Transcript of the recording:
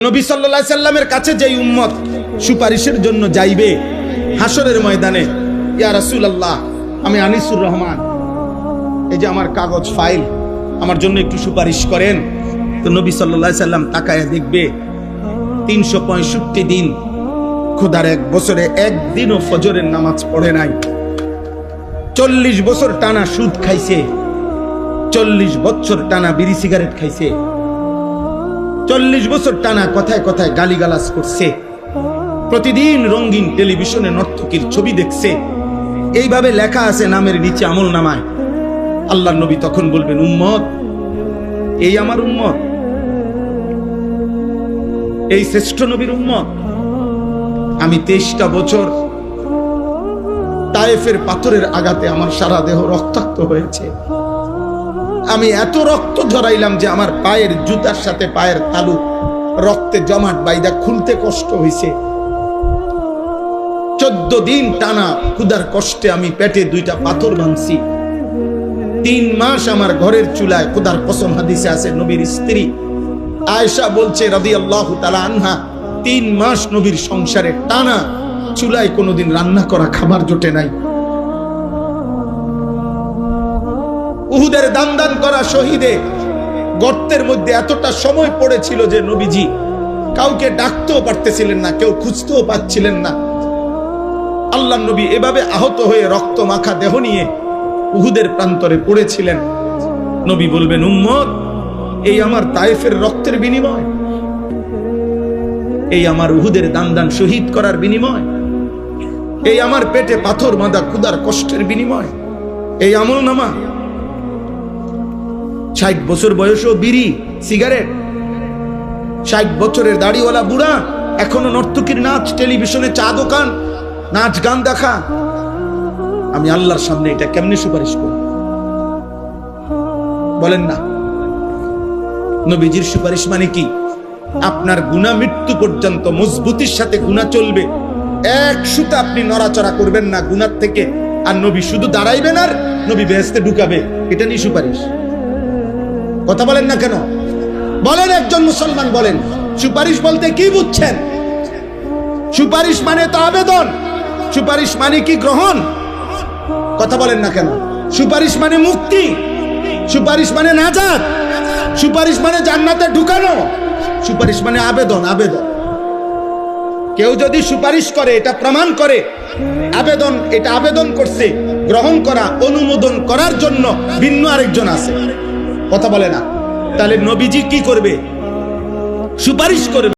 নবী সাল্লাল্লাহু আলাইহি সাল্লামের কাছে যেই উম্মত সুপারিশের জন্য যাইবে হাসরের ময়দানে, ইয়া রাসূলুল্লাহ আমি আনিসুর রহমান, এই যে আমার কাগজ ফাইল, আমার জন্য একটু সুপারিশ করেন। তো নবী সাল্লাল্লাহু আলাইহি সাল্লাম তাকায়া দেখবে 365 দিন খোদার এক বছরে একদিনও ফজরের নামাজ পড়ে নাই, 40 বছর টানা সুদ খাইছে, 40 বছর টানা বিড়ি সিগারেট খাইছে, 40 বছর টানা কথায় কথায় গালিগালাজ করছে, প্রতিদিন রঙিন টেলিভিশনে নর্তকীর ছবি দেখছে। এইভাবে লেখা আছে নামের নিচে আমল নামায়। আল্লাহর নবী তখন বলবেন, উম্মত, এই আমার উম্মত, এই শ্রেষ্ঠ নবীর উম্মত। আমি 23টা বছর তায়েফের পাথরের আঘাতে আমার সারা দেহ রক্তাক্ত হয়েছে। আমি এত রক্ত ঝরাইলাম যে আমার পায়ের জুতার সাথে পায়ের তালু রক্তে জমাট বাইদা খুলতে কষ্ট হয়েছে। 14 দিন টানা ক্ষুধার কষ্টে আমি পেটে 2টা পাথর ভাঙছি। 3 মাস আমার ঘরের চুলায়, ক্ষুধার কসম হাদিসে আছে, নবীর স্ত্রী আয়েশা বলছে রাদিয়াল্লাহু তাআলা আনহা, 3 মাস নবীর সংসারে টানা চুলায় কোনোদিন রান্না করা খাবার জোটে নাই। উহুদের দান করা শহীদে গর্তের মধ্যে এতটা সময় পড়েছিল যে নবীজি কাউকে ডাকতেও পারতেছিলেন না, কেউ খুঁজতেও পাচ্ছিলেন না। আল্লাহর নবী এভাবে আহত হয়ে রক্ত মাখা দেহ নিয়ে উহুদের প্রান্তরে পড়েছিলেন। নবী বলবেন, উম্মত, এই আমার তায়েফের রক্তের বিনিময়, এই আমার উহুদের দান শহীদ করার বিনিময়, এই আমার পেটে পাথর বাঁধা ক্ষুধার কষ্টের বিনিময়, এই আমল নামা। 60 বছর বয়সেও বিড়ি সিগারেট, 60 বছরের দাড়িওয়ালা বুড়া এখনো নর্তকীর নাচ, টেলিভিশনে চা দোকান, নাচ গান দেখা। আমি আল্লাহর সামনে এটা কেমনে সুপারিশ করব? বলেন না। নবীজির সুপারিশ মানে কি? আপনার গুনাহ মৃত্যু পর্যন্ত মজবুতির সাথে গুনাহ চলবে, এক সুতা আপনি নড়াচড়া করবেন না গুনাহ থেকে। আর নবী শুধু দাঁড়াইবেন আর নবী বেহেশতে ঢুকাবে, এটা নিয়ে সুপারিশ। কথা বলেন না কেন? বলেন, একজন মুসলমান বলেন, সুপারিশ বলতে কি বুঝছেন? সুপারিশ মানে তো আবেদন, সুপারিশ মানে কি গ্রহণ? কথা বলেন না কেন? সুপারিশ মানে মুক্তি, সুপারিশ মানে নাজাত, সুপারিশ মানে জান্নাতে ঢুকানো, সুপারিশ মানে আবেদন। আবেদন, কেউ যদি সুপারিশ করে এটা প্রমাণ করে আবেদন, এটা আবেদন করছে, গ্রহণ করা, অনুমোদন করার জন্য ভিন্ন আরেকজন আছে। কথা বলে না। তাহলে নবীজি কি করবে? সুপারিশ করবে।